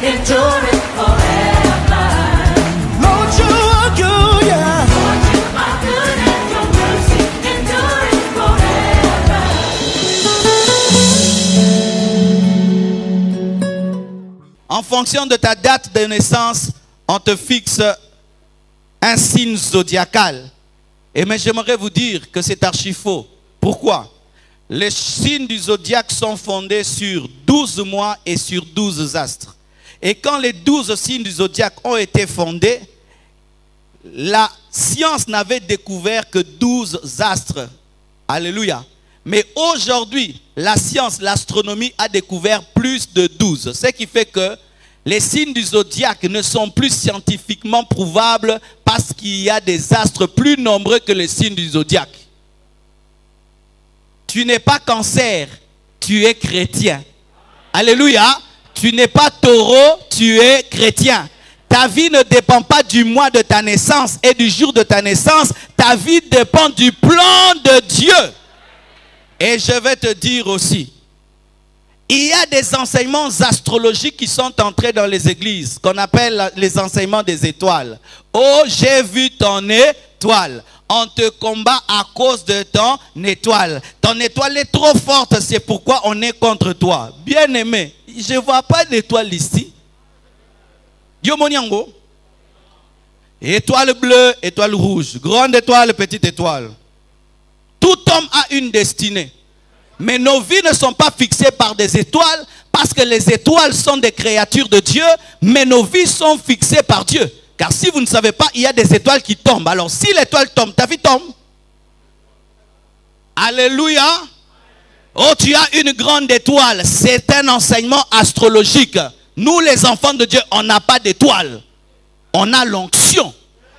enduring forever. Lord, you are good, yeah. Lord, you are good and your mercy enduring forever. En fonction de ta date de naissance, on te fixe un signe zodiacal. Et mais j'aimerais vous dire que c'est archi faux. Pourquoi? Les signes du zodiaque sont fondés sur 12 mois et sur 12 astres. Et quand les 12 signes du zodiaque ont été fondés, la science n'avait découvert que 12 astres. Alléluia. Mais aujourd'hui, la science, l'astronomie a découvert plus de 12. Ce qui fait que les signes du zodiaque ne sont plus scientifiquement prouvables parce qu'il y a des astres plus nombreux que les signes du zodiaque. Tu n'es pas cancer, tu es chrétien. Alléluia. Tu n'es pas taureau, tu es chrétien. Ta vie ne dépend pas du mois de ta naissance et du jour de ta naissance. Ta vie dépend du plan de Dieu. Et je vais te dire aussi, il y a des enseignements astrologiques qui sont entrés dans les églises, qu'on appelle les enseignements des étoiles. Oh, j'ai vu ton étoile. On te combat à cause de ton étoile. Ton étoile est trop forte, c'est pourquoi on est contre toi. Bien-aimé, je ne vois pas d'étoile ici. Yomoniango. Étoile bleue, étoile rouge. Grande étoile, petite étoile. Tout homme a une destinée. Mais nos vies ne sont pas fixées par des étoiles, parce que les étoiles sont des créatures de Dieu, mais nos vies sont fixées par Dieu. Car si vous ne savez pas, il y a des étoiles qui tombent. Alors si l'étoile tombe, ta vie tombe. Alléluia. Oh, tu as une grande étoile. C'est un enseignement astrologique. Nous, les enfants de Dieu, on n'a pas d'étoile. On a l'onction.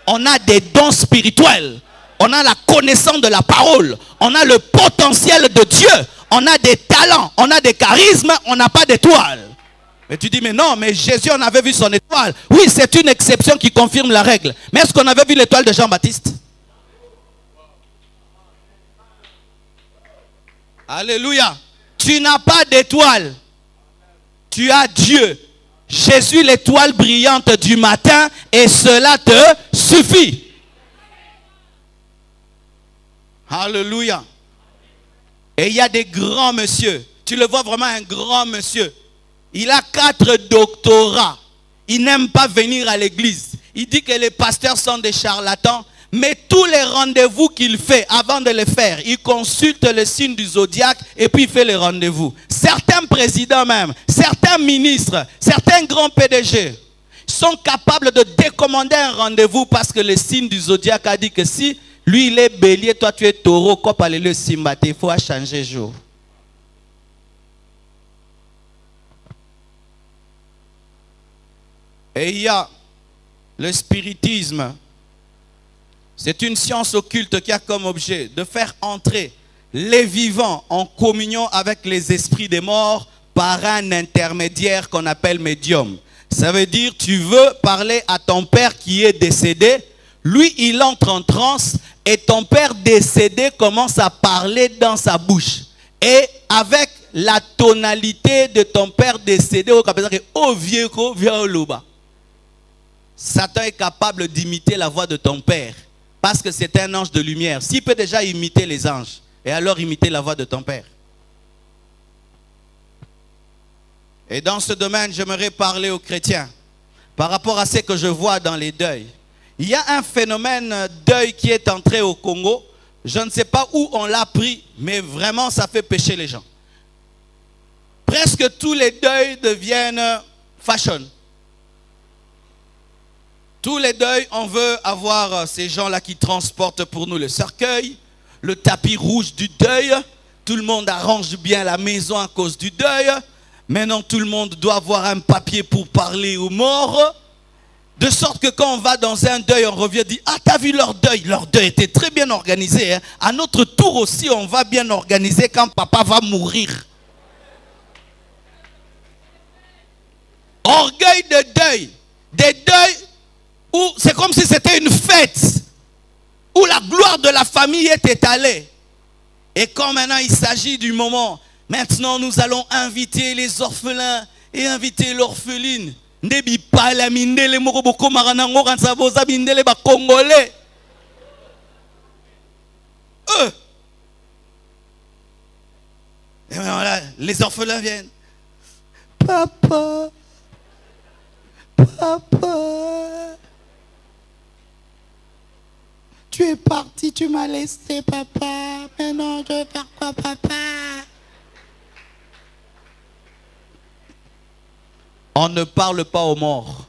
On a des dons spirituels. On a la connaissance de la parole. On a le potentiel de Dieu. On a des talents. On a des charismes. On n'a pas d'étoile. Mais tu dis, mais non, mais Jésus, on avait vu son étoile. Oui, c'est une exception qui confirme la règle. Mais est-ce qu'on avait vu l'étoile de Jean-Baptiste? Alléluia. Tu n'as pas d'étoile. Tu as Dieu. Jésus, l'étoile brillante du matin, et cela te suffit. Alléluia. Et il y a des grands messieurs. Tu le vois vraiment, un grand monsieur. Il a 4 doctorats. Il n'aime pas venir à l'église. Il dit que les pasteurs sont des charlatans. Mais tous les rendez-vous qu'il fait, avant de les faire, il consulte le signe du zodiaque et puis il fait les rendez-vous. Certains présidents même, certains ministres, certains grands PDG sont capables de décommander un rendez-vous parce que le signe du zodiaque a dit que si lui il est bélier, toi tu es taureau, comme le simbate, il faut changer jour. Et il y a le spiritisme. C'est une science occulte qui a comme objet de faire entrer les vivants en communion avec les esprits des morts par un intermédiaire qu'on appelle médium. Ça veut dire, tu veux parler à ton père qui est décédé, lui il entre en transe et ton père décédé commence à parler dans sa bouche. Et avec la tonalité de ton père décédé, au vieux, viens au loba. Satan est capable d'imiter la voix de ton père. Parce que c'est un ange de lumière. S'il peut déjà imiter les anges, et alors imiter la voix de ton père. Et dans ce domaine, j'aimerais parler aux chrétiens. Par rapport à ce que je vois dans les deuils. Il y a un phénomène deuil qui est entré au Congo. Je ne sais pas où on l'a pris, mais vraiment ça fait pécher les gens. Presque tous les deuils deviennent fashion. Tous les deuils, on veut avoir ces gens-là qui transportent pour nous le cercueil, le tapis rouge du deuil. Tout le monde arrange bien la maison à cause du deuil. Maintenant, tout le monde doit avoir un papier pour parler aux morts. De sorte que quand on va dans un deuil, on revient et dit « Ah, t'as vu leur deuil? Leur deuil était très bien organisé. Hein? À notre tour aussi, on va bien organiser quand papa va mourir. » Orgueil de deuil. Des deuils où c'est comme si c'était une fête, où la gloire de la famille est étalée. Et quand maintenant il s'agit du moment, maintenant nous allons inviter les orphelins et inviter l'orpheline. Ndebi pala mindele moko boko maranango kansa boza mindele ba congolais. Et voilà, les orphelins viennent. Papa, papa, tu es parti, tu m'as laissé, papa. Maintenant, je vais faire quoi, papa? On ne parle pas aux morts.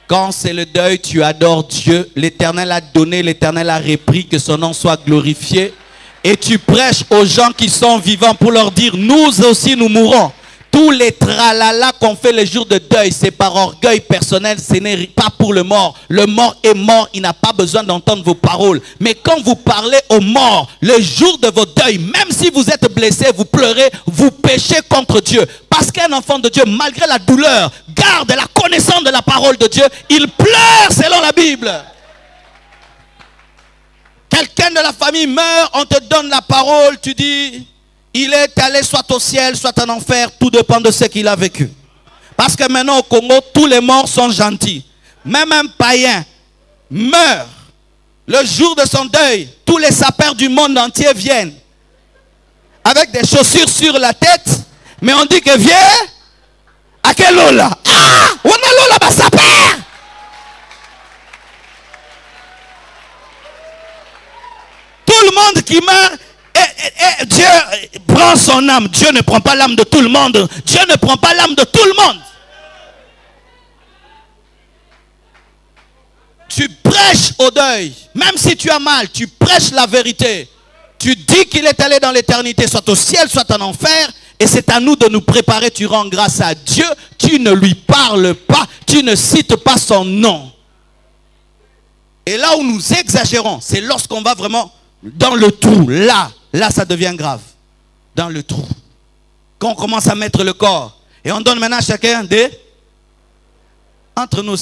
Quand c'est le deuil, tu adores Dieu. L'Éternel a donné, l'Éternel a repris, que son nom soit glorifié. Et tu prêches aux gens qui sont vivants pour leur dire, nous aussi nous mourrons. Tous les tralala qu'on fait les jours de deuil, c'est par orgueil personnel, ce n'est pas pour le mort. Le mort est mort, il n'a pas besoin d'entendre vos paroles. Mais quand vous parlez aux morts, le jour de vos deuils, même si vous êtes blessé, vous pleurez, vous péchez contre Dieu. Parce qu'un enfant de Dieu, malgré la douleur, garde la connaissance de la parole de Dieu, il pleure selon la Bible. Quelqu'un de la famille meurt, on te donne la parole, tu dis... Il est allé soit au ciel, soit en enfer, tout dépend de ce qu'il a vécu. Parce que maintenant au Congo, tous les morts sont gentils. Même un païen meurt. Le jour de son deuil, tous les sapeurs du monde entier viennent. Avec des chaussures sur la tête. Mais on dit que viens. À quel lola? Ah! On a lola ba sapeur! Tout le monde qui meurt. Et Dieu prend son âme. Dieu ne prend pas l'âme de tout le monde. Dieu ne prend pas l'âme de tout le monde. Tu prêches au deuil. Même si tu as mal, tu prêches la vérité. Tu dis qu'il est allé dans l'éternité, soit au ciel, soit en enfer. Et c'est à nous de nous préparer. Tu rends grâce à Dieu. Tu ne lui parles pas. Tu ne cites pas son nom. Et là où nous exagérons, c'est lorsqu'on va vraiment dans le trou. Là, ça devient grave. Dans le trou. Quand on commence à mettre le corps. Et on donne maintenant à chacun des... Entre nous,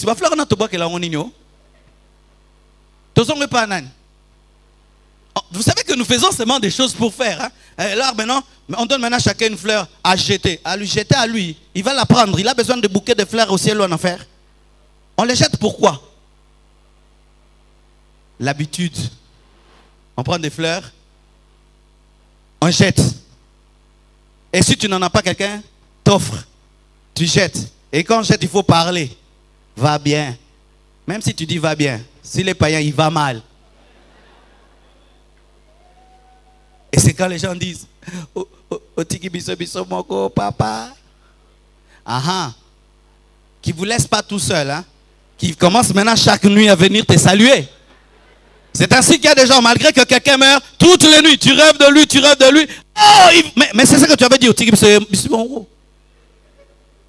vous savez que nous faisons seulement des choses pour faire. Hein? Et là, maintenant, on donne maintenant à chacun une fleur à jeter. À lui jeter à lui. Il va la prendre. Il a besoin de bouquets de fleurs au ciel ou en enfer. On les jette pourquoi? L'habitude. On prend des fleurs. On jette. Et si tu n'en as pas, quelqu'un t'offre. Tu jettes. Et quand on jette, il faut parler. Va bien. Même si tu dis va bien. Si les païens, il va mal. Et c'est quand les gens disent Otiki biso biso moko papa. Aha. Qui ne vous laisse pas tout seul. Hein? Qui commence maintenant chaque nuit à venir te saluer. C'est ainsi qu'il y a des gens, malgré que quelqu'un meurt, toutes les nuits, tu rêves de lui, tu rêves de lui. Oh, mais c'est ce que tu avais dit au Tigre.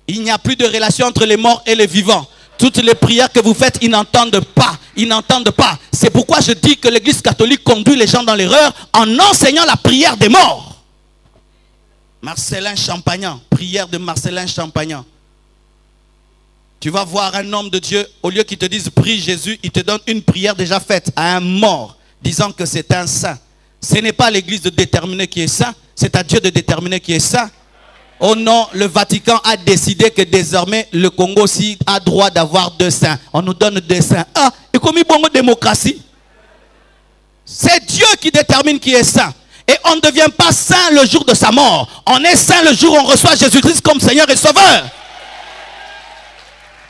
Il n'y a plus de relation entre les morts et les vivants. Toutes les prières que vous faites, ils n'entendent pas. Ils n'entendent pas. C'est pourquoi je dis que l'église catholique conduit les gens dans l'erreur en enseignant la prière des morts. Marcellin Champagnat, prière de Marcellin Champagnat. Tu vas voir un homme de Dieu, au lieu qu'il te dise prie Jésus, il te donne une prière déjà faite à un mort, disant que c'est un saint. Ce n'est pas l'église de déterminer qui est saint, c'est à Dieu de déterminer qui est saint. Oh non, le Vatican a décidé que désormais le Congo aussi a droit d'avoir 2 saints. On nous donne 2 saints. Ah, et comme il y a démocratie, c'est Dieu qui détermine qui est saint. Et on ne devient pas saint le jour de sa mort. On est saint le jour où on reçoit Jésus-Christ comme Seigneur et Sauveur.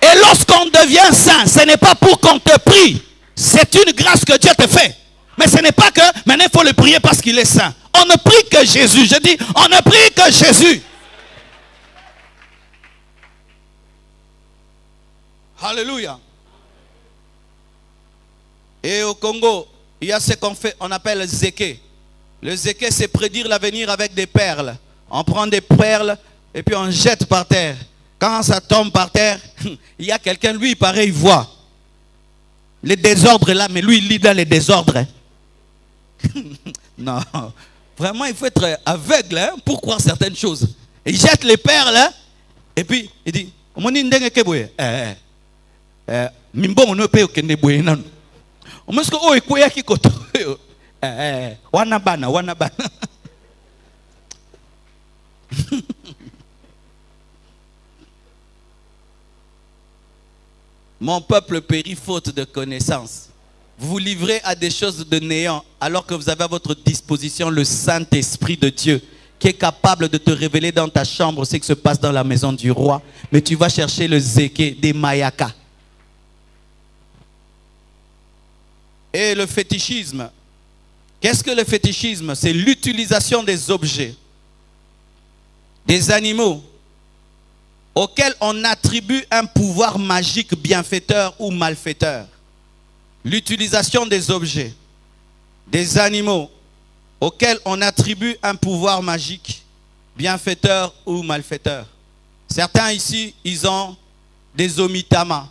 Et lorsqu'on devient saint, ce n'est pas pour qu'on te prie. C'est une grâce que Dieu te fait. Mais ce n'est pas que maintenant il faut le prier parce qu'il est saint. On ne prie que Jésus. Je dis, on ne prie que Jésus. Alléluia. Et au Congo, il y a ce qu'on fait, on appelle le zéké. Le zéké, c'est prédire l'avenir avec des perles. On prend des perles et puis on jette par terre. Quand ça tombe par terre, il y a quelqu'un, lui, pareil, il voit les désordres là, mais lui, il lit dans les désordres. Non, vraiment, il faut être aveugle hein, pour croire certaines choses. Il jette les perles, hein, et puis il dit, Mimbo ne peut que ne boye non. On me dit oh ikoya kikoto. Wanabana. Mon peuple périt faute de connaissance. Vous vous livrez à des choses de néant alors que vous avez à votre disposition le Saint-Esprit de Dieu qui est capable de te révéler dans ta chambre ce qui se passe dans la maison du roi. Mais tu vas chercher le zéké des Mayaka. Et le fétichisme. Qu'est-ce que le fétichisme? C'est l'utilisation des objets, des animaux, auxquels on attribue un pouvoir magique bienfaiteur ou malfaiteur. L'utilisation des objets, des animaux, auxquels on attribue un pouvoir magique bienfaiteur ou malfaiteur. Certains ici, ils ont des omitamas.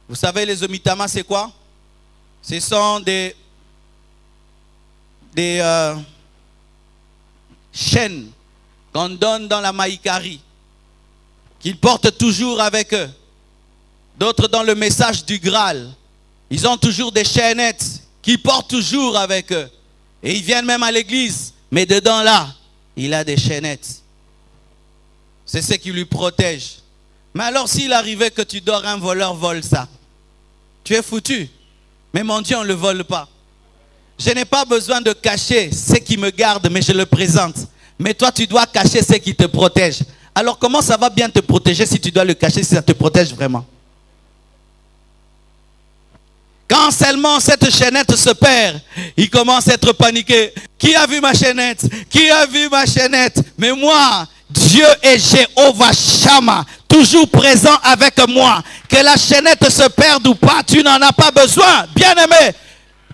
Vous savez, les omitamas, c'est quoi? Ce sont des chaînes qu'on donne dans la maïkari, qu'ils portent toujours avec eux. D'autres dans le message du Graal, ils ont toujours des chaînettes qu'ils portent toujours avec eux. Et ils viennent même à l'église, mais dedans là, il a des chaînettes. C'est ce qui lui protège. Mais alors s'il arrivait que tu dors, un voleur vole ça, tu es foutu. Mais mon Dieu, on ne le vole pas. Je n'ai pas besoin de cacher ce qui me garde, mais je le présente. Mais toi, tu dois cacher ce qui te protège. Alors comment ça va bien te protéger si tu dois le cacher, si ça te protège vraiment? Quand seulement cette chaînette se perd, il commence à être paniqué. Qui a vu ma chaînette? Qui a vu ma chaînette? Mais moi, Dieu est Jéhovah Shammah, toujours présent avec moi. Que la chaînette se perde ou pas, tu n'en as pas besoin. Bien-aimé,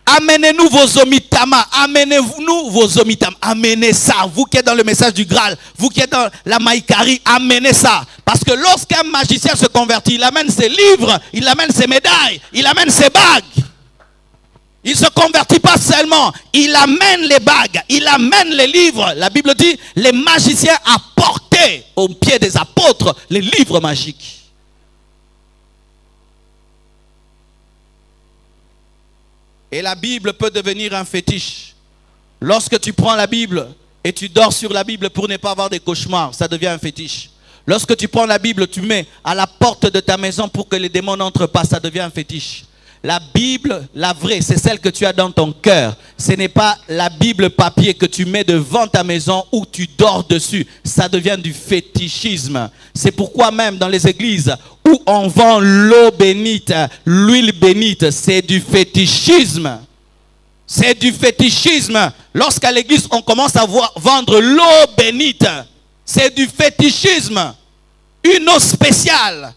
amenez-nous vos omitamas, amenez-nous vos omitamas, amenez ça. Vous qui êtes dans le message du Graal, vous qui êtes dans la Maïkari, amenez ça. Parce que lorsqu'un magicien se convertit, il amène ses livres, il amène ses médailles, il amène ses bagues. Il ne se convertit pas seulement, il amène les bagues, il amène les livres. La Bible dit, les magiciens apportaient aux pieds des apôtres les livres magiques. Et la Bible peut devenir un fétiche. Lorsque tu prends la Bible et tu dors sur la Bible pour ne pas avoir des cauchemars, ça devient un fétiche. Lorsque tu prends la Bible, tu mets à la porte de ta maison pour que les démons n'entrent pas, ça devient un fétiche. La Bible, la vraie, c'est celle que tu as dans ton cœur. Ce n'est pas la Bible papier que tu mets devant ta maison ou tu dors dessus. Ça devient du fétichisme. C'est pourquoi même dans les églises où on vend l'eau bénite, l'huile bénite, c'est du fétichisme. C'est du fétichisme. Lorsqu'à l'église on commence à vendre l'eau bénite, c'est du fétichisme. Une eau spéciale,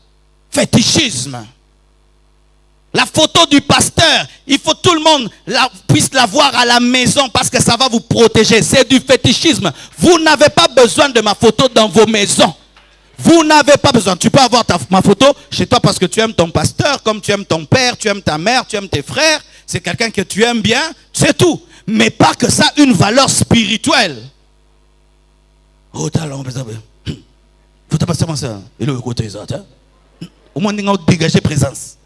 fétichisme. La photo du pasteur, il faut que tout le monde puisse la voir à la maison parce que ça va vous protéger. C'est du fétichisme. Vous n'avez pas besoin de ma photo dans vos maisons. Vous n'avez pas besoin. Tu peux avoir ma photo chez toi parce que tu aimes ton pasteur, comme tu aimes ton père, tu aimes ta mère, tu aimes tes frères. C'est quelqu'un que tu aimes bien, c'est tout. Mais pas que ça ait une valeur spirituelle. Oh, t'as l'homme, faut te passer ça. Et le côté, au moins, on a dégagé présence.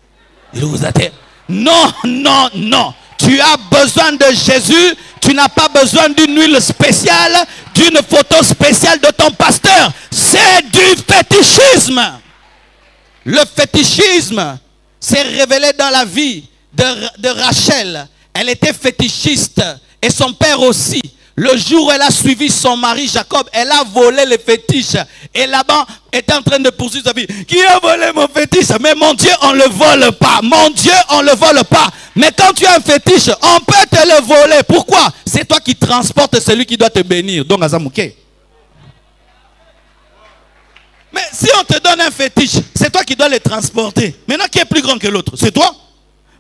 Non, non, non. Tu as besoin de Jésus. Tu n'as pas besoin d'une huile spéciale, d'une photo spéciale de ton pasteur. C'est du fétichisme. Le fétichisme s'est révélé dans la vie de Rachel. Elle était fétichiste et son père aussi. Le jour où elle a suivi son mari Jacob, elle a volé les fétiches. Et là-bas, était en train de poursuivre sa vie. Qui a volé mon fétiche? Mais mon Dieu, on ne le vole pas. Mon Dieu, on ne le vole pas. Mais quand tu as un fétiche, on peut te le voler. Pourquoi? C'est toi qui transportes celui qui doit te bénir. Donc, Azamouké. Mais si on te donne un fétiche, c'est toi qui dois le transporter. Maintenant, qui est plus grand que l'autre? C'est toi.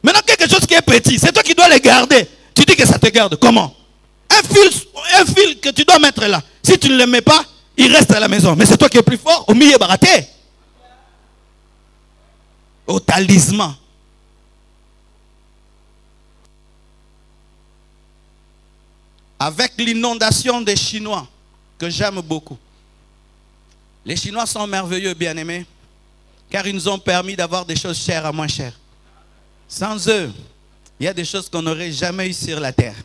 Maintenant, quelque chose qui est petit, c'est toi qui dois le garder. Tu dis que ça te garde. Comment? Un fil que tu dois mettre là. Si tu ne le mets pas, il reste à la maison. Mais c'est toi qui es plus fort. Au milieu baraté. Au talisman. Avec l'inondation des Chinois, que j'aime beaucoup. Les Chinois sont merveilleux, bien-aimés, car ils nous ont permis d'avoir des choses chères à moins chères. Sans eux, il y a des choses qu'on n'aurait jamais eues sur la terre.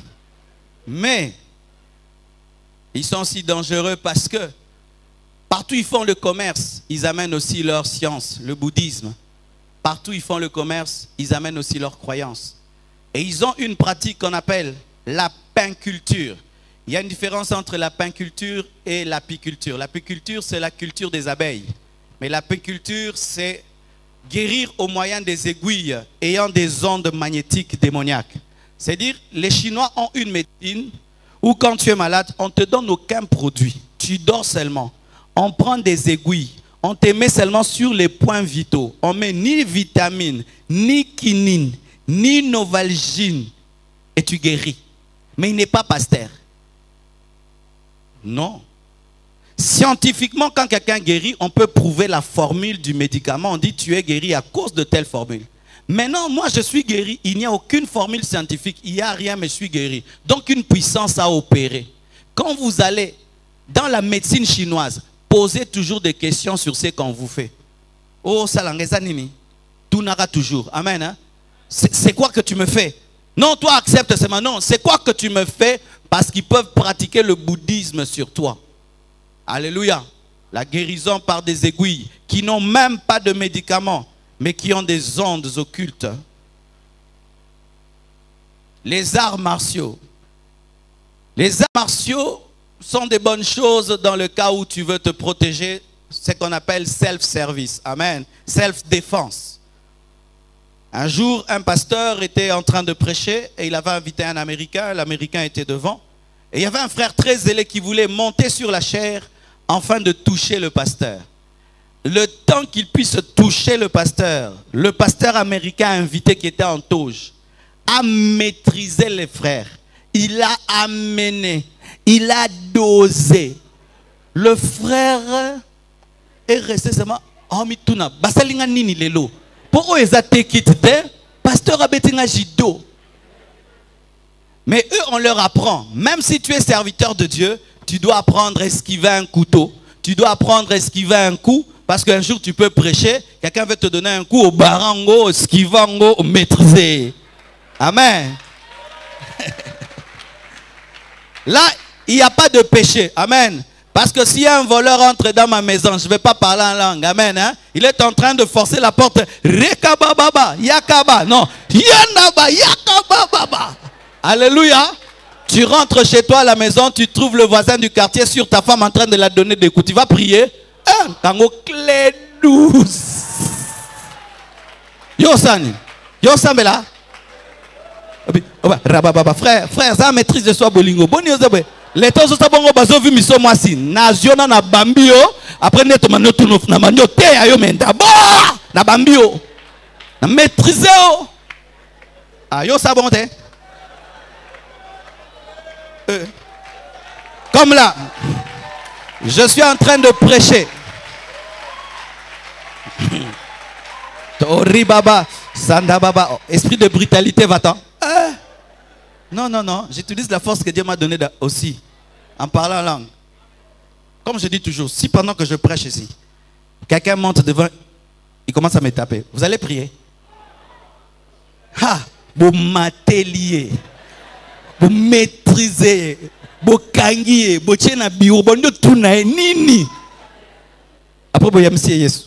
Mais ils sont si dangereux parce que partout ils font le commerce, ils amènent aussi leur science, le bouddhisme. partout ils font le commerce, ils amènent aussi leurs croyances. Et ils ont une pratique qu'on appelle la painculture. Il y a une différence entre la painculture et l'apiculture. L'apiculture, c'est la culture des abeilles. Mais l'apiculture, c'est guérir au moyen des aiguilles ayant des ondes magnétiques démoniaques. C'est-à-dire, les Chinois ont une médecine où quand tu es malade, on ne te donne aucun produit. Tu dors seulement. On prend des aiguilles. On te met seulement sur les points vitaux. On met ni vitamine, ni quinine, ni novalgine. Et tu guéris. Mais il n'est pas pasteur. Non. Scientifiquement, quand quelqu'un guérit, on peut prouver la formule du médicament. On dit tu es guéri à cause de telle formule. Maintenant, moi je suis guéri. Il n'y a aucune formule scientifique. Il n'y a rien, mais je suis guéri. Donc une puissance a opéré. Quand vous allez dans la médecine chinoise, posez toujours des questions sur ce qu'on vous fait. Oh, salangeza nini. Tout n'aura toujours. Amen. Hein? C'est quoi que tu me fais? Non, toi accepte seulement. Non, c'est quoi que tu me fais? Parce qu'ils peuvent pratiquer le bouddhisme sur toi. Alléluia. La guérison par des aiguilles qui n'ont même pas de médicaments, mais qui ont des ondes occultes. Les arts martiaux. Les arts martiaux sont des bonnes choses dans le cas où tu veux te protéger. C'est ce qu'on appelle self-service. Amen. Self-défense. Un jour, un pasteur était en train de prêcher et il avait invité un Américain. L'Américain était devant. Et il y avait un frère très zélé qui voulait monter sur la chaire afin de toucher le pasteur. Le temps qu'il puisse toucher le pasteur américain invité qui était en toge a maîtrisé les frères. Il a amené, il a dosé. Le frère est resté seulement. Oh, mituna, basalinga nini lelo. Pour eux, ils ont quitté. Pasteur a betinga jido. Mais eux, on leur apprend. Même si tu es serviteur de Dieu, tu dois apprendre à esquiver un couteau. Tu dois apprendre à esquiver un coup. Parce qu'un jour, tu peux prêcher. Quelqu'un veut te donner un coup au barango, au esquivango, au maîtriser. Amen. Là, il n'y a pas de péché. Amen. Parce que si un voleur entre dans ma maison, je ne vais pas parler en langue. Amen. Hein? Il est en train de forcer la porte. Rekabababa, yakaba. Non. Yanaba, yakabababa. Alléluia. Tu rentres chez toi à la maison, tu trouves le voisin du quartier sur ta femme en train de la donner des coups. Tu vas prier. Tango clé douce. Yo sani. Yo sambela. Rabababa frère, ça maîtrise de soi bolingo. Boni ozabe. Les temps sont bongo bazo vu miso mwasi. Naziona na bambio. Après neto manoto na manyo te ayo menda. Bo na bambio. Na maîtriser o. Ah yo sa bonté. Comme là, je suis en train de prêcher. Tori baba, sanda baba, esprit de brutalité va-t'en. Non, non, non, j'utilise la force que Dieu m'a donnée aussi, en parlant en langue. Comme je dis toujours, si pendant que je prêche ici, quelqu'un monte devant, il commence à me taper, vous allez prier. Ha, vous m'ateliez, vous maîtrisez, vous kangiez, vous tienez na bureau, vous tournez, nini. Après, vous avez Jésus.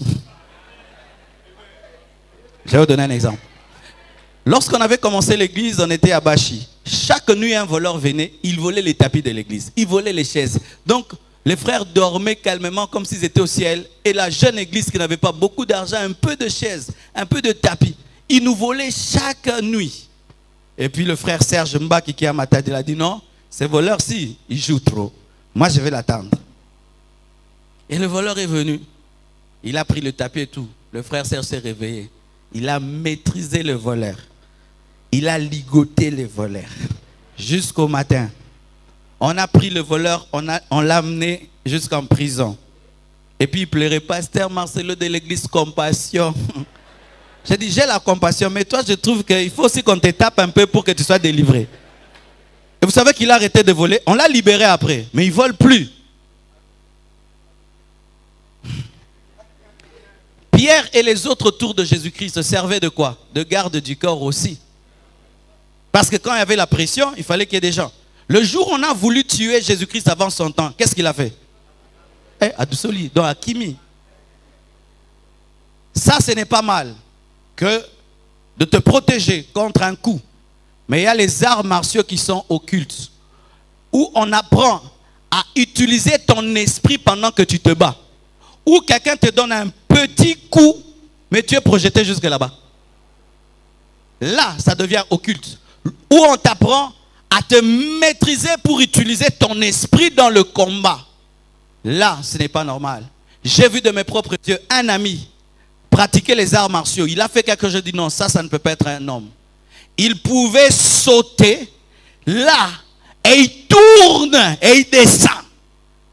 Je vais vous donner un exemple. Lorsqu'on avait commencé l'église, on était à Bachi. Chaque nuit, un voleur venait, il volait les tapis de l'église, il volait les chaises. Donc, les frères dormaient calmement comme s'ils étaient au ciel. Et la jeune église qui n'avait pas beaucoup d'argent, un peu de chaises, un peu de tapis, ils nous volaient chaque nuit. Et puis le frère Serge Mbaki qui a matadi, il a dit non, ces voleurs-ci, ils jouent trop. Moi, je vais l'attendre. Et le voleur est venu. Il a pris le tapis et tout. Le frère Serge s'est réveillé. Il a maîtrisé le voleur. Il a ligoté les voleurs. Jusqu'au matin. On a pris le voleur, on l'a amené jusqu'en prison. Et puis il pleurait, pasteur Marcelo de l'église Compassion. J'ai dit, j'ai la compassion, mais toi je trouve qu'il faut aussi qu'on te tape un peu pour que tu sois délivré. Et vous savez qu'il a arrêté de voler. On l'a libéré après, mais il ne vole plus. Pierre et les autres autour de Jésus-Christ se servaient de quoi? De garde du corps aussi. Parce que quand il y avait la pression, il fallait qu'il y ait des gens. Le jour où on a voulu tuer Jésus-Christ avant son temps, qu'est-ce qu'il a fait? À Doussoli, dans Akimi. Ça, ce n'est pas mal. que de te protéger contre un coup. Mais il y a les arts martiaux qui sont occultes, où on apprend à utiliser ton esprit pendant que tu te bats. Où quelqu'un te donne un petit coup, mais tu es projeté jusque là-bas. Là, ça devient occulte. Où on t'apprend à te maîtriser pour utiliser ton esprit dans le combat. Là, ce n'est pas normal. J'ai vu de mes propres yeux un ami pratiquer les arts martiaux. Il a fait quelque chose, je dis non, ça ne peut pas être un homme. Il pouvait sauter là et il tourne et il descend.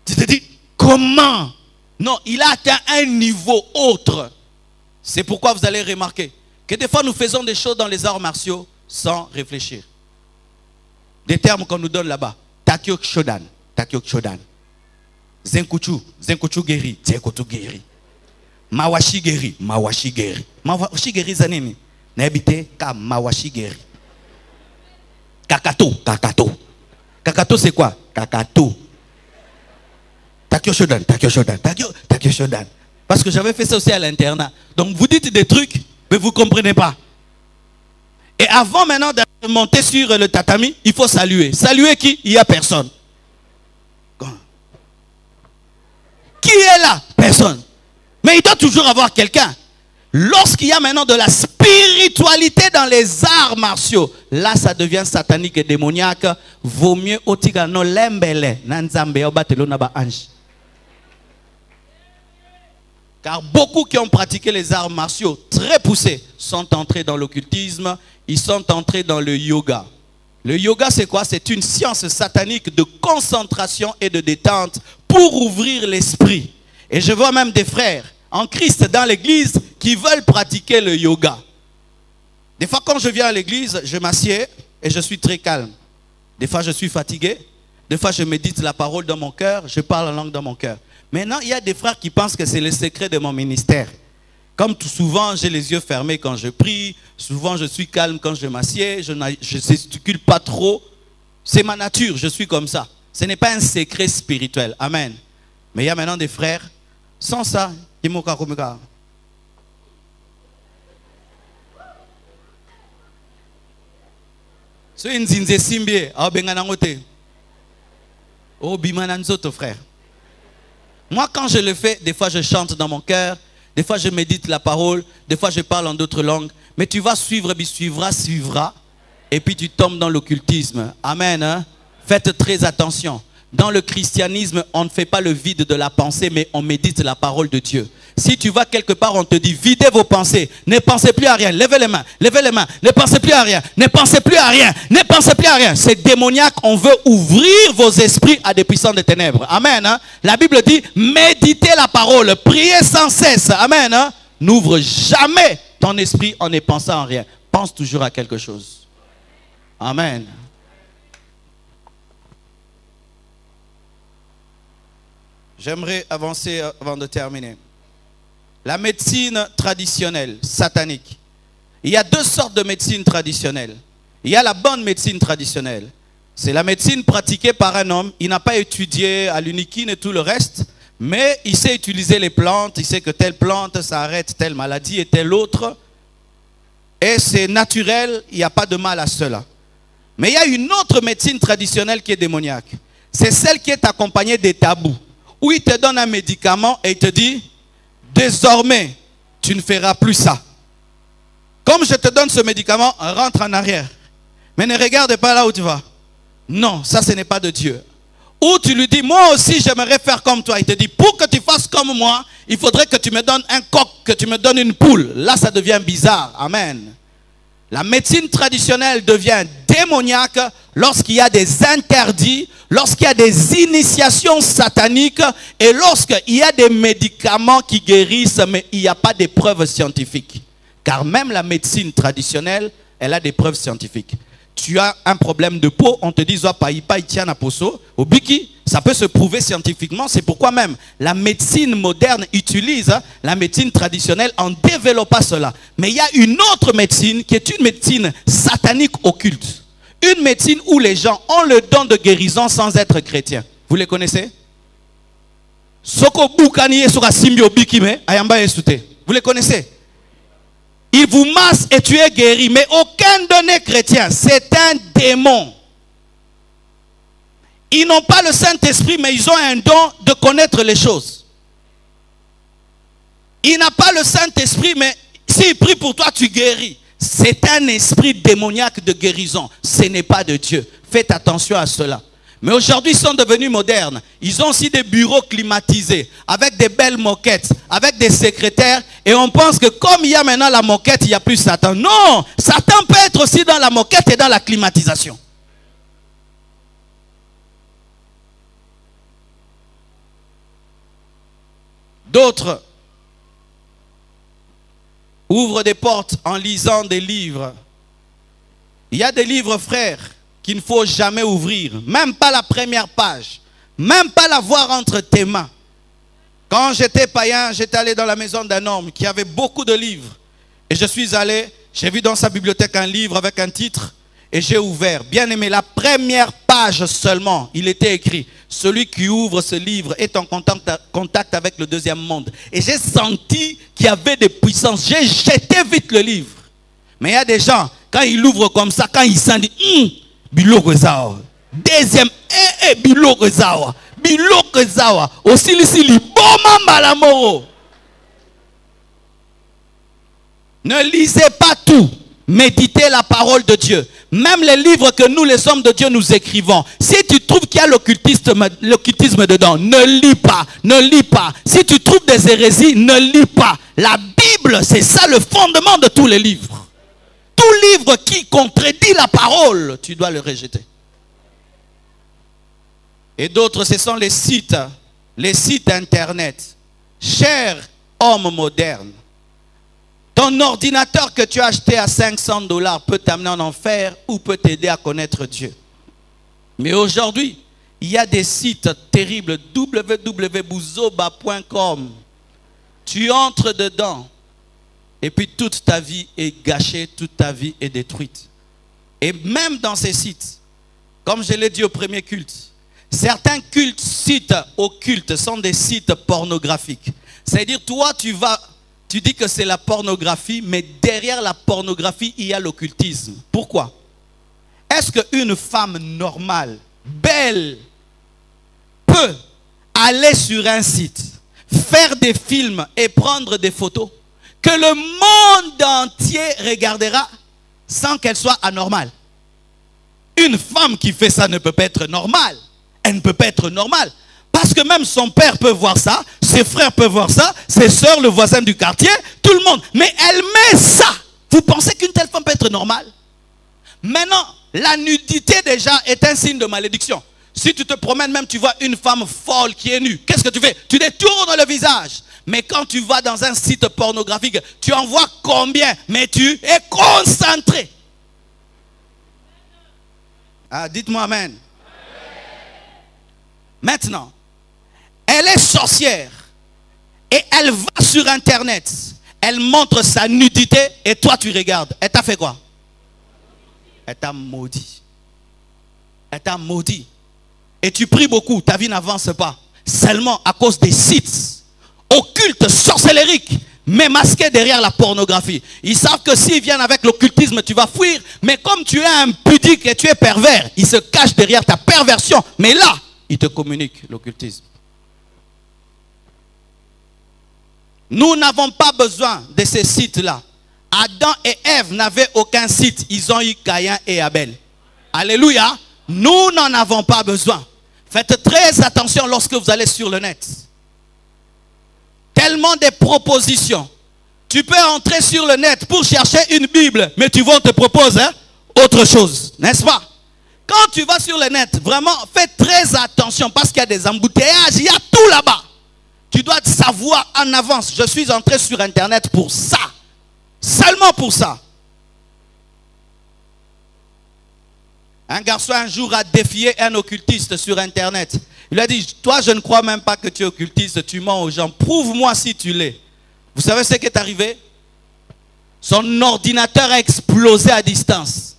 Tu te dis, comment? Non, il a atteint un niveau autre. C'est pourquoi vous allez remarquer que des fois nous faisons des choses dans les arts martiaux sans réfléchir. Des termes qu'on nous donne là-bas. Takyo Shodan, Takyo Shodan. Zenkuchu, Zenkuchu Geri, Zenkuchu Geri. Mawashi Geri, Mawashi Geri. Mawashi Geri zanini. N'habite ka Mawashi Geri. Kakato, Kakato. Kakato c'est quoi? Kakato. Takyo Shodan, Takyo Shodan, Takyo Shodan. Parce que j'avais fait ça aussi à l'internat. Donc vous dites des trucs, mais vous ne comprenez pas. Et avant maintenant de monter sur le tatami, il faut saluer. Saluer qui? Il n'y a personne. Qui est là? Personne. Mais il doit toujours avoir quelqu'un. Lorsqu'il y a maintenant de la spiritualité dans les arts martiaux, là ça devient satanique et démoniaque. Vaut mieux otiga no lembele nanzambe obatelo naba ange. Car beaucoup qui ont pratiqué les arts martiaux très poussés sont entrés dans l'occultisme, ils sont entrés dans le yoga. Le yoga c'est quoi? C'est une science satanique de concentration et de détente pour ouvrir l'esprit. Et je vois même des frères en Christ dans l'église qui veulent pratiquer le yoga. Des fois quand je viens à l'église, je m'assieds et je suis très calme. Des fois je suis fatigué, des fois je médite la parole dans mon cœur, je parle la langue dans mon cœur. Maintenant, il y a des frères qui pensent que c'est le secret de mon ministère. Comme tout souvent, j'ai les yeux fermés quand je prie. Souvent, je suis calme quand je m'assieds. Je ne gesticule pas trop. C'est ma nature, je suis comme ça. Ce n'est pas un secret spirituel. Amen. Mais il y a maintenant des frères, sans ça, ils m'ont kakumika. C'est une zinze simbie. Oh, bimananzoto, frère. Moi, quand je le fais, des fois je chante dans mon cœur, des fois je médite la parole, des fois je parle en d'autres langues. Mais tu vas suivre, suivra, et puis tu tombes dans l'occultisme. Amen. Hein? Faites très attention. Dans le christianisme, on ne fait pas le vide de la pensée, mais on médite la parole de Dieu. Si tu vas quelque part, on te dit, videz vos pensées, ne pensez plus à rien, levez les mains, ne pensez plus à rien, ne pensez plus à rien, ne pensez plus à rien. C'est démoniaque, on veut ouvrir vos esprits à des puissants des ténèbres. Amen. Hein? La Bible dit, méditez la parole, priez sans cesse. Amen. Hein? N'ouvre jamais ton esprit en ne pensant à rien. Pense toujours à quelque chose. Amen. J'aimerais avancer avant de terminer. La médecine traditionnelle, satanique. Il y a deux sortes de médecine traditionnelle. Il y a la bonne médecine traditionnelle. C'est la médecine pratiquée par un homme. Il n'a pas étudié à l'uniquine et tout le reste. Mais il sait utiliser les plantes. Il sait que telle plante, ça arrête telle maladie et telle autre. Et c'est naturel, il n'y a pas de mal à cela. Mais il y a une autre médecine traditionnelle qui est démoniaque. C'est celle qui est accompagnée des tabous. Où il te donne un médicament et il te dit, désormais, tu ne feras plus ça. Comme je te donne ce médicament, rentre en arrière. Mais ne regarde pas là où tu vas. Non, ça ce n'est pas de Dieu. Ou tu lui dis, moi aussi j'aimerais faire comme toi. Il te dit, pour que tu fasses comme moi, il faudrait que tu me donnes un coq, que tu me donnes une poule. Là, ça devient bizarre. Amen. La médecine traditionnelle devient démoniaque lorsqu'il y a des interdits, lorsqu'il y a des initiations sataniques et lorsqu'il y a des médicaments qui guérissent, mais il n'y a pas de preuves scientifiques. Car même la médecine traditionnelle, elle a des preuves scientifiques. Tu as un problème de peau, on te dit au biki, ça peut se prouver scientifiquement. C'est pourquoi même la médecine moderne utilise la médecine traditionnelle en développant cela. Mais il y a une autre médecine qui est une médecine satanique occulte. Une médecine où les gens ont le don de guérison sans être chrétiens. Vous les connaissez? Vous les connaissez? il vous masse et tu es guéri. Mais aucun de n'est chrétien. C'est un démon. Ils n'ont pas le Saint-Esprit, mais ils ont un don de connaître les choses. Il n'a pas le Saint-Esprit, mais s'il prie pour toi, tu guéris. C'est un esprit démoniaque de guérison. Ce n'est pas de Dieu. Faites attention à cela. Mais aujourd'hui, ils sont devenus modernes. Ils ont aussi des bureaux climatisés, avec des belles moquettes, avec des secrétaires. Et on pense que comme il y a maintenant la moquette, il n'y a plus Satan. Non, Satan peut être aussi dans la moquette et dans la climatisation. D'autres ouvrent des portes en lisant des livres. Il y a des livres, frères, qu'il ne faut jamais ouvrir. Même pas la première page. Même pas la voir entre tes mains. Quand j'étais païen, j'étais allé dans la maison d'un homme qui avait beaucoup de livres. Et je suis allé, j'ai vu dans sa bibliothèque un livre avec un titre. Et j'ai ouvert. Bien aimé, la première page seulement, il était écrit: celui qui ouvre ce livre est en contact avec le deuxième monde. Et j'ai senti qu'il y avait des puissances. J'ai jeté vite le livre. Mais il y a des gens, quand ils l'ouvrent comme ça, quand ils sentent, Biloko Zawa. Deuxième, Biloko Zawa. Biloko Zawa. Aussi, li boma malamoro. Ne lisez pas tout. Méditez la parole de Dieu. Même les livres que nous, les hommes de Dieu, nous écrivons. Si tu trouves qu'il y a l'occultisme dedans, ne lis pas. Ne lis pas. Si tu trouves des hérésies, ne lis pas. La Bible, c'est ça le fondement de tous les livres. Tout livre qui contredit la parole, tu dois le rejeter. Et d'autres, ce sont les sites internet. Cher homme moderne, ton ordinateur que tu as acheté à 500 $ peut t'amener en enfer ou peut t'aider à connaître Dieu. Mais aujourd'hui, il y a des sites terribles, www.buzoba.com. Tu entres dedans et puis toute ta vie est gâchée, toute ta vie est détruite. Et même dans ces sites, comme je l'ai dit au premier culte, certains sites occultes sont des sites pornographiques. C'est-à-dire, toi, tu dis que c'est la pornographie, mais derrière la pornographie, il y a l'occultisme. Pourquoi? Est-ce qu'une femme normale, belle, peut aller sur un site, faire des films et prendre des photos que le monde entier regardera sans qu'elle soit anormale? Une femme qui fait ça ne peut pas être normale. Elle ne peut pas être normale. Parce que même son père peut voir ça, ses frères peuvent voir ça, ses soeurs, le voisin du quartier, tout le monde. Mais elle met ça. Vous pensez qu'une telle femme peut être normale? Maintenant, la nudité déjà est un signe de malédiction. Si tu te promènes même, tu vois une femme folle qui est nue. Qu'est-ce que tu fais? Tu détournes le visage. Mais quand tu vas dans un site pornographique, tu en vois combien? Mais tu es concentré. Ah, dites-moi amen. Maintenant, elle est sorcière et elle va sur internet, elle montre sa nudité et toi tu regardes. Elle t'a fait quoi? Elle t'a maudit. Elle t'a maudit. Et tu pries beaucoup, ta vie n'avance pas. Seulement à cause des sites occultes, sorcellériques, mais masqués derrière la pornographie. Ils savent que s'ils viennent avec l'occultisme, tu vas fuir. Mais comme tu es impudique et tu es pervers, ils se cachent derrière ta perversion. Mais là, ils te communiquent l'occultisme. Nous n'avons pas besoin de ces sites-là. Adam et Ève n'avaient aucun site. Ils ont eu Caïn et Abel. Alléluia. Nous n'en avons pas besoin. Faites très attention lorsque vous allez sur le net. Tellement de propositions. Tu peux entrer sur le net pour chercher une Bible, mais tu vas te proposer autre chose. N'est-ce pas? Quand tu vas sur le net, vraiment, fais très attention parce qu'il y a des embouteillages, il y a tout là-bas. Tu dois savoir en avance, je suis entré sur Internet pour ça. Seulement pour ça. Un garçon un jour a défié un occultiste sur Internet. Il a dit, toi je ne crois même pas que tu es occultiste, tu mens aux gens. Prouve-moi si tu l'es. Vous savez ce qui est arrivé? Son ordinateur a explosé à distance.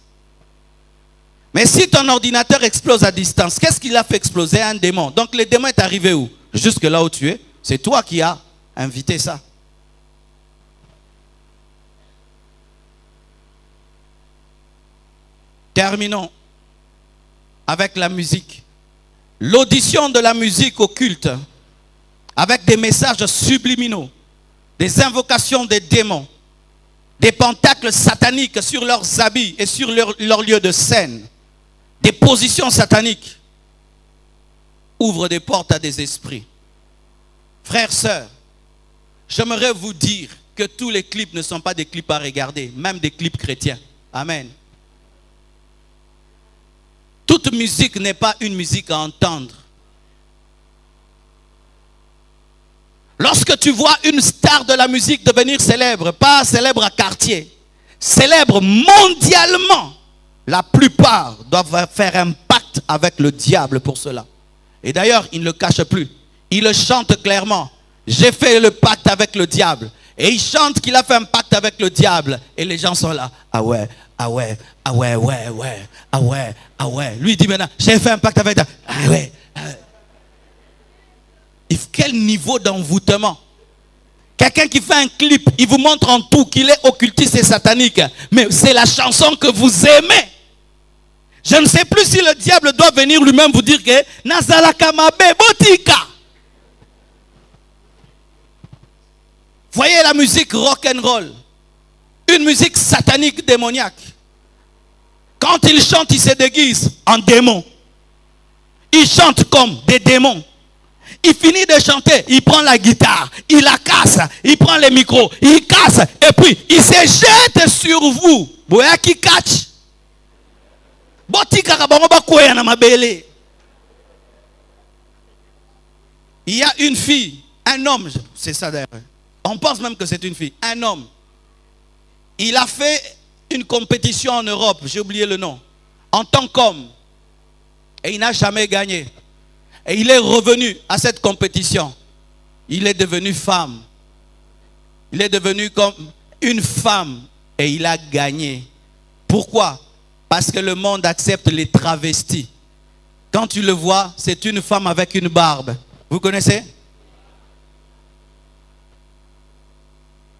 Mais si ton ordinateur explose à distance, qu'est-ce qu'il a fait exploser? Un démon. Donc le démon est arrivé où? Jusque là où tu es. C'est toi qui as invité ça. Terminons avec la musique. L'audition de la musique occulte avec des messages subliminaux, des invocations des démons, des pentacles sataniques sur leurs habits et sur leur lieu de scène, des positions sataniques, ouvrent des portes à des esprits. Frères, sœurs, j'aimerais vous dire que tous les clips ne sont pas des clips à regarder, même des clips chrétiens. Amen. Toute musique n'est pas une musique à entendre. Lorsque tu vois une star de la musique devenir célèbre, pas célèbre à quartier, célèbre mondialement, la plupart doivent faire un pacte avec le diable pour cela. Et d'ailleurs, il ne le cache plus. Il le chante clairement. J'ai fait le pacte avec le diable. Et il chante qu'il a fait un pacte avec le diable. Et les gens sont là. Ah ouais, ah ouais, ah ouais, ouais, ouais, ah ouais, ah ouais. Lui il dit maintenant, j'ai fait un pacte avec le diable. Ah ouais, ah ouais. Quel niveau d'envoûtement. Quelqu'un qui fait un clip, il vous montre en tout qu'il est occultiste et satanique. Mais c'est la chanson que vous aimez. Je ne sais plus si le diable doit venir lui-même vous dire que Nazalaka mabe botika. Voyez la musique rock and roll. Une musique satanique démoniaque. Quand il chante, il se déguise en démon. Il chante comme des démons. Il finit de chanter, il prend la guitare, il la casse, il prend les micros, il casse, et puis il se jette sur vous. Boya qui catch. Il y a une fille, un homme, c'est ça d'ailleurs. On pense même que c'est une fille, un homme. Il a fait une compétition en Europe, j'ai oublié le nom, en tant qu'homme. Et il n'a jamais gagné. Et il est revenu à cette compétition. Il est devenu femme. Il est devenu comme une femme. Et il a gagné. Pourquoi? Parce que le monde accepte les travestis. Quand tu le vois, c'est une femme avec une barbe. Vous connaissez?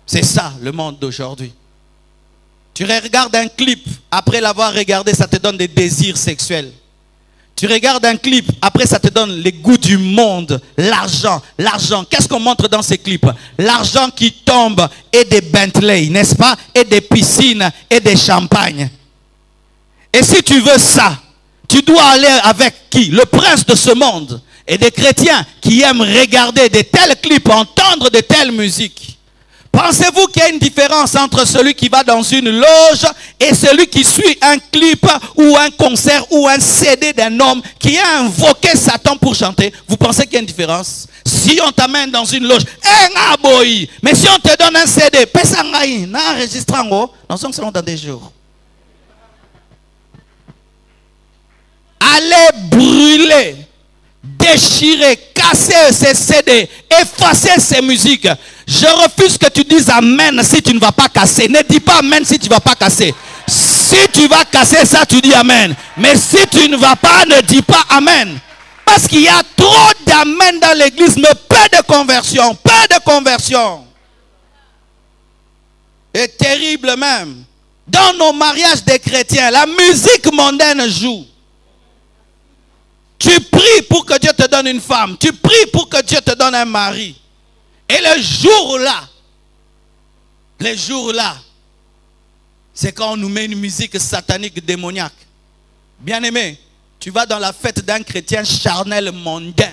C'est ça le monde d'aujourd'hui. Tu regardes un clip, après l'avoir regardé, ça te donne des désirs sexuels. Tu regardes un clip, après ça te donne les goûts du monde, l'argent, l'argent. Qu'est-ce qu'on montre dans ces clips? L'argent qui tombe et des Bentley, n'est-ce pas? Et des piscines et des champagnes. Et si tu veux ça, tu dois aller avec qui? Le prince de ce monde. Et des chrétiens qui aiment regarder de tels clips, entendre de telles musiques. Pensez-vous qu'il y a une différence entre celui qui va dans une loge et celui qui suit un clip ou un concert ou un CD d'un homme qui a invoqué Satan pour chanter? Vous pensez qu'il y a une différence? Si on t'amène dans une loge, mais si on te donne un CD, nous sommes dans des jours. Allez brûler, déchirer, casser ces CD, effacer ces musiques. Je refuse que tu dises amen si tu ne vas pas casser. Ne dis pas amen si tu ne vas pas casser. Si tu vas casser ça, tu dis amen. Mais si tu ne vas pas, ne dis pas amen. Parce qu'il y a trop d'amen dans l'église, mais peu de conversion. Peu de conversion. Et terrible même. Dans nos mariages des chrétiens, la musique mondaine joue. Tu pries pour que Dieu te donne une femme. Tu pries pour que Dieu te donne un mari. Et les jours là, c'est quand on nous met une musique satanique démoniaque. Bien-aimé, tu vas dans la fête d'un chrétien charnel mondain,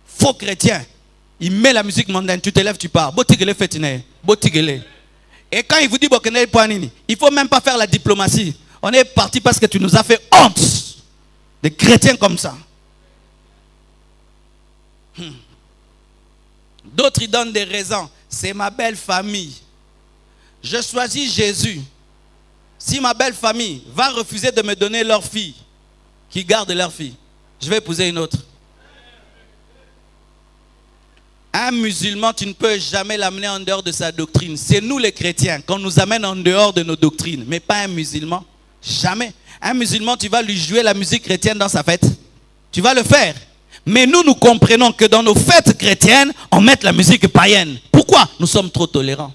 faux chrétien. Il met la musique mondaine, tu te lèves, tu pars. Et quand il vous dit il ne faut même pas faire la diplomatie. On est parti parce que tu nous as fait honte. Des chrétiens comme ça. D'autres, ils donnent des raisons. C'est ma belle famille. Je choisis Jésus. Si ma belle famille va refuser de me donner leur fille, qui garde leur fille, je vais épouser une autre. Un musulman, tu ne peux jamais l'amener en dehors de sa doctrine. C'est nous les chrétiens qu'on nous amène en dehors de nos doctrines, mais pas un musulman. Jamais. Un musulman, tu vas lui jouer la musique chrétienne dans sa fête. Tu vas le faire. Mais nous, nous comprenons que dans nos fêtes chrétiennes, on met la musique païenne. Pourquoi? Nous sommes trop tolérants.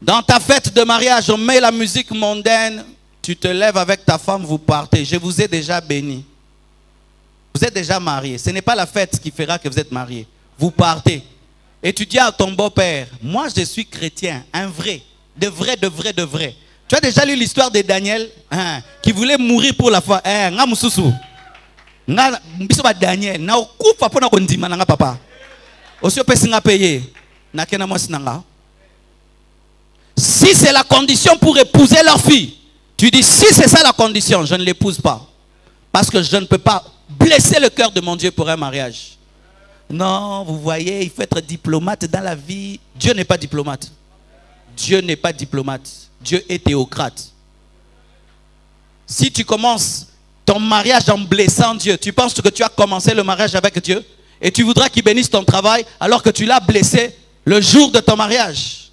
Dans ta fête de mariage, on met la musique mondaine. Tu te lèves avec ta femme, vous partez. Je vous ai déjà béni. Vous êtes déjà mariés. Ce n'est pas la fête qui fera que vous êtes mariés. Vous partez. Et tu dis à ton beau-père, moi je suis chrétien, un vrai, de vrai, de vrai, de vrai. Tu as déjà lu l'histoire de Daniel, hein, qui voulait mourir pour la foi. Nga mususu. Nga bisoba Daniel. Na okufa pona kondima nanga papa. Aussi on peut s'en payer. Na kena mo sinanga. Si c'est la condition pour épouser leur fille, tu dis si c'est ça la condition, je ne l'épouse pas. Parce que je ne peux pas blesser le cœur de mon Dieu pour un mariage. Non, vous voyez, il faut être diplomate dans la vie. Dieu n'est pas diplomate. Dieu n'est pas diplomate. Dieu est théocrate. Si tu commences ton mariage en blessant Dieu, tu penses que tu as commencé le mariage avec Dieu et tu voudras qu'il bénisse ton travail alors que tu l'as blessé le jour de ton mariage.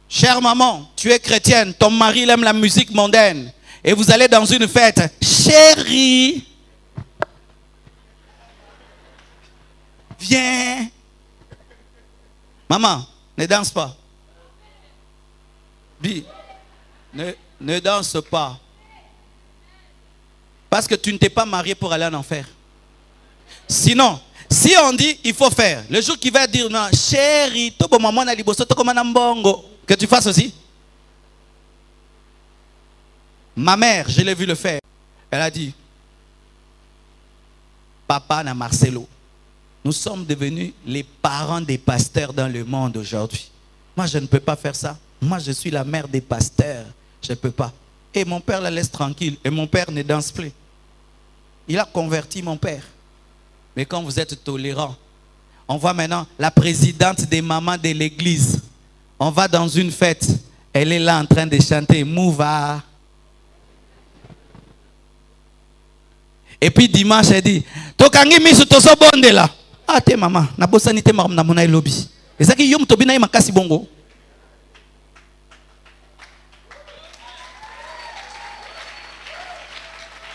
Chère maman, tu es chrétienne, ton mari aime la musique mondaine et vous allez dans une fête. Chérie, viens. Maman, ne danse pas. Bi, ne danse pas. Parce que tu ne t'es pas marié pour aller en enfer. Sinon, si on dit il faut faire, le jour qui va dire non, chérie, que tu fasses aussi. Ma mère, je l'ai vu le faire. Elle a dit, papa na Marcelo, nous sommes devenus les parents des pasteurs dans le monde aujourd'hui. Moi, je ne peux pas faire ça. Moi, je suis la mère des pasteurs. Je ne peux pas. Et mon père la laisse tranquille. Et mon père ne danse plus. Il a converti mon père. Mais quand vous êtes tolérant, on voit maintenant la présidente des mamans de l'église. On va dans une fête. Elle est là en train de chanter Mouva. Et puis dimanche, elle dit Tokangi misu toso bonde là. Ah, te maman, na bosani te maram na mona lobby. Et ça qui yom tobina makasi bongo.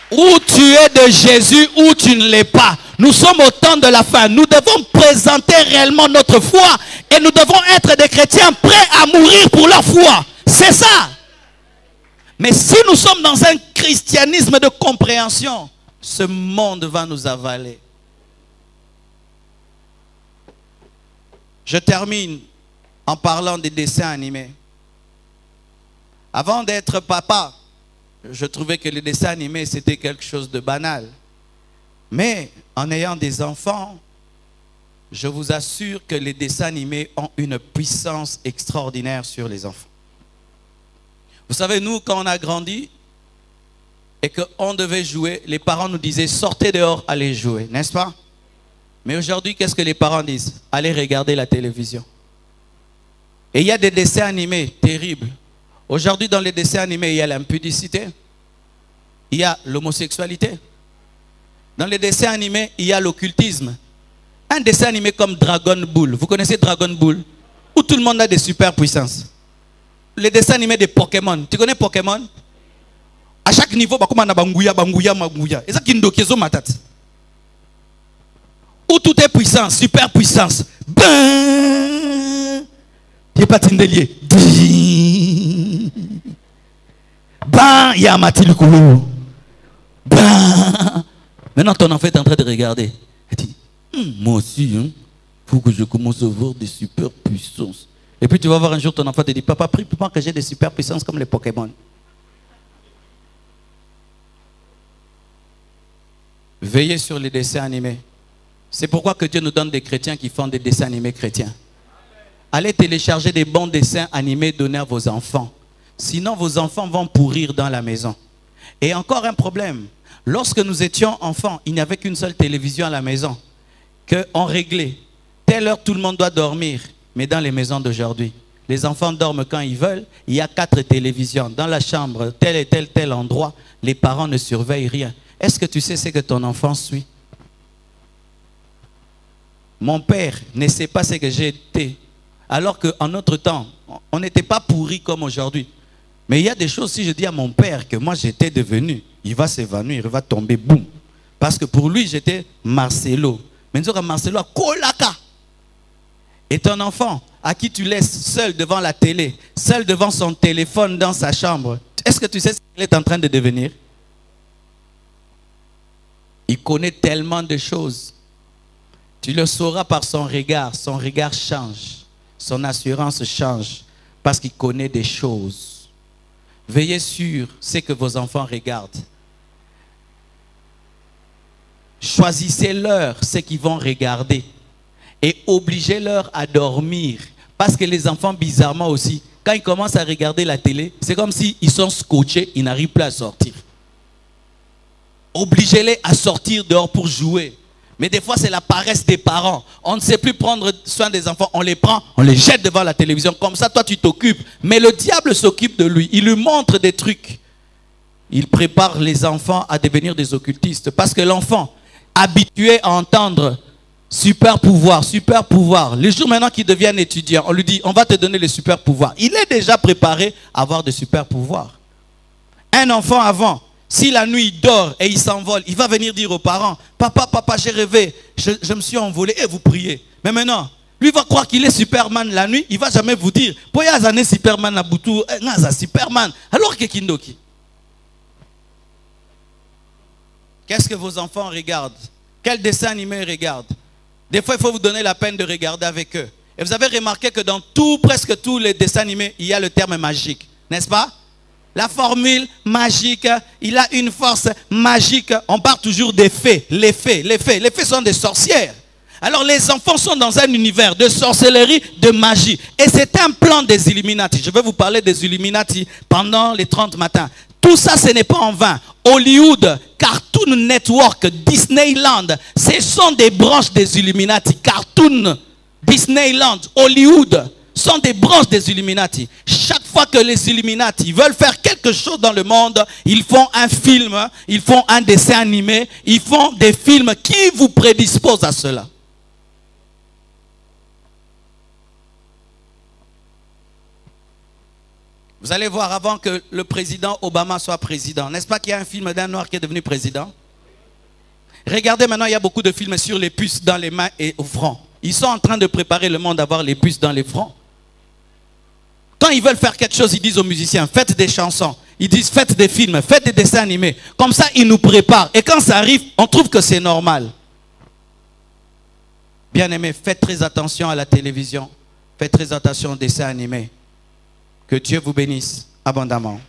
Ou tu es de Jésus ou tu ne l'es pas. Nous sommes au temps de la fin. Nous devons présenter réellement notre foi et nous devons être des chrétiens prêts à mourir pour leur foi. C'est ça. Mais si nous sommes dans un christianisme de compréhension, ce monde va nous avaler. Je termine en parlant des dessins animés. Avant d'être papa, je trouvais que les dessins animés, c'était quelque chose de banal. Mais en ayant des enfants, je vous assure que les dessins animés ont une puissance extraordinaire sur les enfants. Vous savez, nous, quand on a grandi et qu'on devait jouer, les parents nous disaient, sortez dehors, allez jouer, n'est-ce pas? Mais aujourd'hui, qu'est-ce que les parents disent? Allez regarder la télévision. Et il y a des dessins animés terribles. Aujourd'hui, dans les dessins animés, il y a l'impudicité, il y a l'homosexualité. Dans les dessins animés, il y a l'occultisme. Un dessin animé comme Dragon Ball, vous connaissez Dragon Ball? Où tout le monde a des super puissances. Les dessins animés de Pokémon, tu connais Pokémon? À chaque niveau, et ça qui nous matat. Où tout est puissance, super puissance. Ben, il n'y a pas de délier. Ben, il y a Mathilde Koulou. Ben, maintenant ton enfant est en train de regarder. Il dit, moi aussi, il faut que je commence à voir des super puissances. Et puis tu vas voir un jour ton enfant te dit, papa, prie pour moi que j'ai des super puissances comme les Pokémon. Veillez sur les dessins animés. C'est pourquoi que Dieu nous donne des chrétiens qui font des dessins animés chrétiens. Allez télécharger des bons dessins animés donnés à vos enfants. Sinon, vos enfants vont pourrir dans la maison. Et encore un problème. Lorsque nous étions enfants, il n'y avait qu'une seule télévision à la maison. Qu'on réglait. Telle heure, tout le monde doit dormir. Mais dans les maisons d'aujourd'hui, les enfants dorment quand ils veulent. Il y a 4 télévisions. Dans la chambre, tel et tel endroit, les parents ne surveillent rien. Est-ce que tu sais ce que ton enfant suit? Mon père ne sait pas ce que j'ai été. Alors qu'en notre temps, on n'était pas pourris comme aujourd'hui. Mais il y a des choses, si je dis à mon père que moi j'étais devenu, il va s'évanouir, il va tomber, boum. Parce que pour lui, j'étais Marcelo. Mais nous avons Marcelo à Kolaka. Et ton enfant, à qui tu laisses seul devant la télé, seul devant son téléphone dans sa chambre, est-ce que tu sais ce qu'il est en train de devenir? Il connaît tellement de choses. Tu le sauras par son regard change, son assurance change, parce qu'il connaît des choses. Veillez sur ce que vos enfants regardent. Choisissez-leur ce qu'ils vont regarder et obligez-leur à dormir. Parce que les enfants, bizarrement aussi, quand ils commencent à regarder la télé, c'est comme s'ils sont scotchés, ils n'arrivent plus à sortir. Obligez-les à sortir dehors pour jouer. Mais des fois, c'est la paresse des parents. On ne sait plus prendre soin des enfants. On les prend, on les jette devant la télévision. Comme ça, toi, tu t'occupes. Mais le diable s'occupe de lui. Il lui montre des trucs. Il prépare les enfants à devenir des occultistes. Parce que l'enfant, habitué à entendre super pouvoir, les jours maintenant qu'il devient étudiant, on lui dit, on va te donner les super pouvoirs. Il est déjà préparé à avoir des super pouvoirs. Un enfant avant, si la nuit il dort et il s'envole, il va venir dire aux parents, papa, j'ai rêvé, je me suis envolé, et vous priez. Mais maintenant, lui va croire qu'il est Superman la nuit, il ne va jamais vous dire, pourquoi il y a Superman à Boutou, Superman, alors que Kindoki. Qu'est-ce que vos enfants regardent? Quel dessin animé ils regardent? Des fois, il faut vous donner la peine de regarder avec eux. Et vous avez remarqué que dans presque tous les dessins animés, il y a le terme magique, n'est-ce pas? La formule magique, il a une force magique. On parle toujours des fées. Les fées sont des sorcières. Alors les enfants sont dans un univers de sorcellerie, de magie. Et c'est un plan des Illuminati. Je vais vous parler des Illuminati pendant les 30 matins. Tout ça, ce n'est pas en vain. Hollywood, Cartoon Network, Disneyland, ce sont des branches des Illuminati. Cartoon, Disneyland, Hollywood sont des branches des Illuminati. Chaque fois que les Illuminati veulent faire quelque chose dans le monde, ils font un film, ils font un dessin animé, ils font des films qui vous prédisposent à cela. Vous allez voir, avant que le président Obama soit président, n'est-ce pas qu'il y a un film d'un noir qui est devenu président? Regardez maintenant, il y a beaucoup de films sur les puces dans les mains et au front. Ils sont en train de préparer le monde à avoir les puces dans les fronts. Quand ils veulent faire quelque chose, ils disent aux musiciens, faites des chansons. Ils disent, faites des films, faites des dessins animés. Comme ça, ils nous préparent. Et quand ça arrive, on trouve que c'est normal. Bien-aimés, faites très attention à la télévision. Faites très attention aux dessins animés. Que Dieu vous bénisse abondamment.